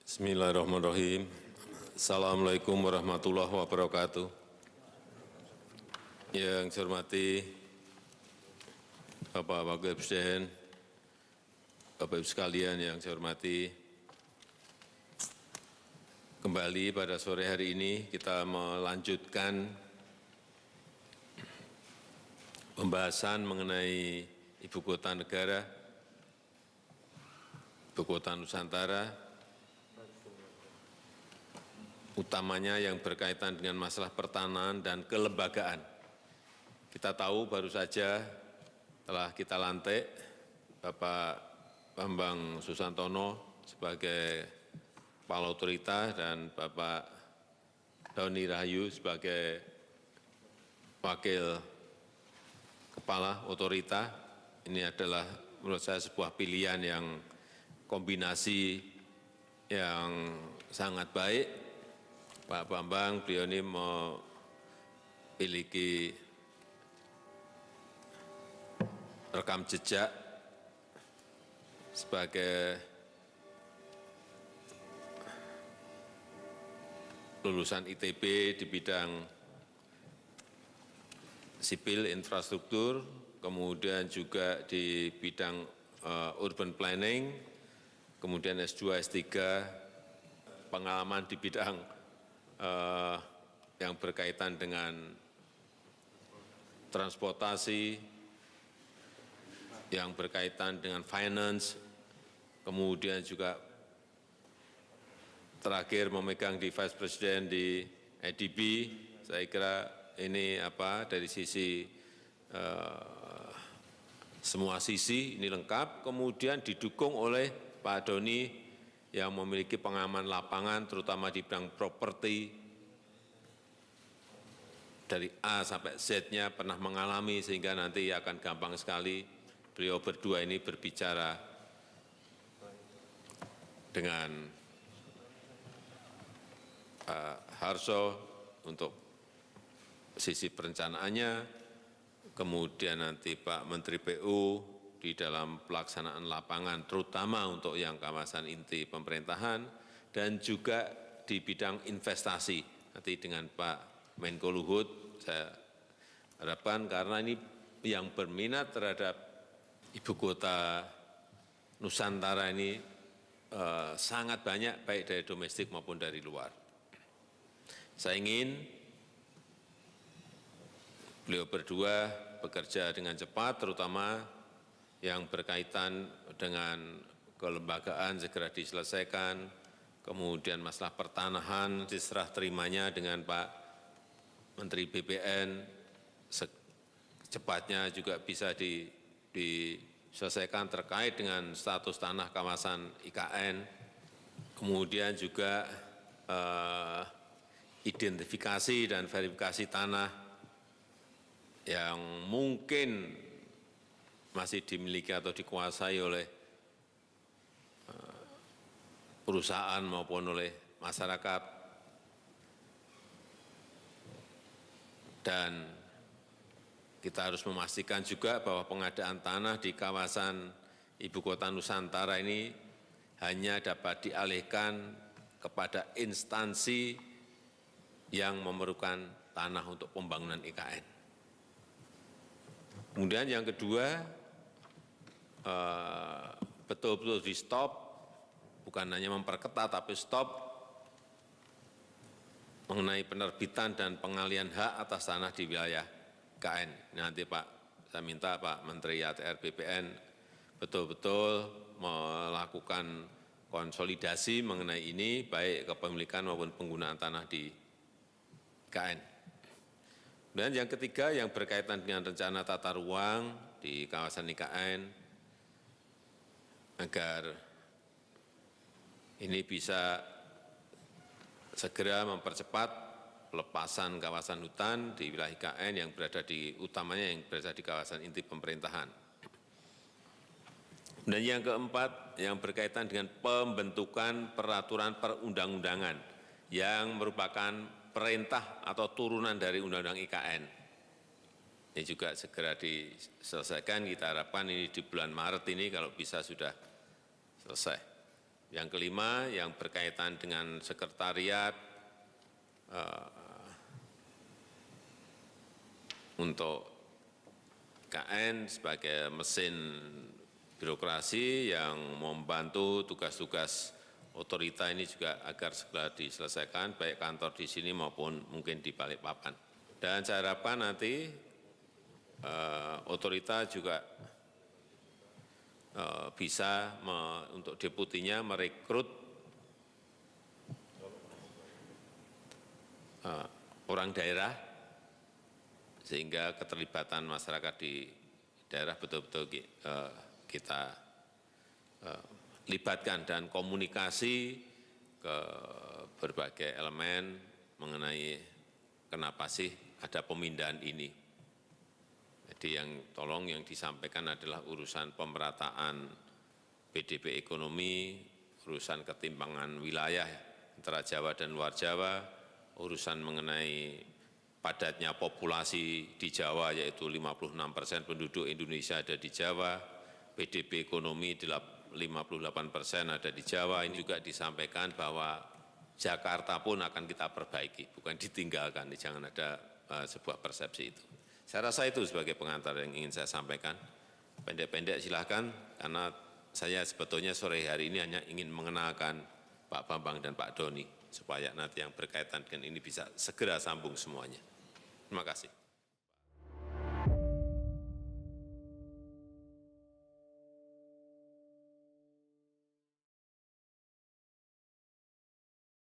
Bismillahirrahmanirrahim. Assalamualaikum warahmatullahi wabarakatuh. Yang saya hormati Bapak Wakil Presiden, Bapak Ibu sekalian yang saya hormati, kembali pada sore hari ini kita melanjutkan pembahasan mengenai Ibu Kota Negara, Ibu Kota Nusantara, utamanya yang berkaitan dengan masalah pertanahan dan kelembagaan. Kita tahu baru saja telah kita lantik Bapak Bambang Susantono sebagai Kepala Otorita dan Bapak Doni Rahayu sebagai Wakil Kepala Otorita. Ini adalah menurut saya sebuah pilihan yang kombinasi yang sangat baik. Pak Bambang, beliau ini memiliki rekam jejak sebagai lulusan ITB di bidang sipil infrastruktur, kemudian juga di bidang urban planning, kemudian S2, S3, pengalaman di bidang yang berkaitan dengan transportasi, yang berkaitan dengan finance, kemudian juga terakhir memegang di Vice President di IDB. Saya kira ini dari sisi semua sisi ini lengkap, kemudian didukung oleh Pak Doni yang memiliki pengalaman lapangan terutama di bidang properti dari A sampai Z-nya pernah mengalami sehingga nanti akan gampang sekali beliau berdua ini berbicara dengan Pak Harso untuk sisi perencanaannya, kemudian nanti Pak Menteri PU di dalam pelaksanaan lapangan, terutama untuk yang kawasan inti pemerintahan, dan juga di bidang investasi. Nanti dengan Pak Menko Luhut, saya harapkan karena ini yang berminat terhadap Ibu Kota Nusantara ini sangat banyak, baik dari domestik maupun dari luar. Saya ingin beliau berdua bekerja dengan cepat, terutama yang berkaitan dengan kelembagaan segera diselesaikan, kemudian masalah pertanahan diserah terimanya dengan Pak Menteri BPN, secepatnya juga bisa diselesaikan terkait dengan status tanah kawasan IKN, kemudian juga identifikasi dan verifikasi tanah yang mungkin masih dimiliki atau dikuasai oleh perusahaan maupun oleh masyarakat, dan kita harus memastikan juga bahwa pengadaan tanah di kawasan Ibu Kota Nusantara ini hanya dapat dialihkan kepada instansi yang memerlukan tanah untuk pembangunan IKN. Kemudian yang kedua, betul-betul di stop, bukan hanya memperketat, tapi stop mengenai penerbitan dan pengalihan hak atas tanah di wilayah IKN. Nanti saya minta Pak Menteri ATR BPN betul-betul melakukan konsolidasi mengenai ini, baik kepemilikan maupun penggunaan tanah di IKN. Dan yang ketiga yang berkaitan dengan rencana tata ruang di kawasan IKN, agar ini bisa segera mempercepat pelepasan kawasan hutan di wilayah IKN yang berada utamanya yang berada di kawasan inti pemerintahan. Dan yang keempat yang berkaitan dengan pembentukan peraturan perundang-undangan yang merupakan perintah atau turunan dari Undang-Undang IKN. Ini juga segera diselesaikan, kita harapkan ini di bulan Maret ini kalau bisa sudah selesai. Yang kelima, yang berkaitan dengan sekretariat untuk KN sebagai mesin birokrasi yang membantu tugas-tugas otorita ini juga agar segera diselesaikan, baik kantor di sini maupun mungkin di Balikpapan. Dan saya harapkan nanti otorita juga bisa untuk deputinya merekrut orang daerah, sehingga keterlibatan masyarakat di daerah betul-betul kita libatkan dan komunikasi ke berbagai elemen mengenai kenapa sih ada pemindahan ini. Jadi yang disampaikan adalah urusan pemerataan PDB ekonomi, urusan ketimpangan wilayah antara Jawa dan luar Jawa, urusan mengenai padatnya populasi di Jawa, yaitu 56% penduduk Indonesia ada di Jawa, PDB ekonomi 58% ada di Jawa. Ini juga disampaikan bahwa Jakarta pun akan kita perbaiki, bukan ditinggalkan. Jangan ada sebuah persepsi itu. Saya rasa itu sebagai pengantar yang ingin saya sampaikan. Pendek-pendek silahkan, karena saya sebetulnya sore hari ini hanya ingin mengenalkan Pak Bambang dan Pak Doni, supaya nanti yang berkaitan dengan ini bisa segera sambung semuanya. Terima kasih.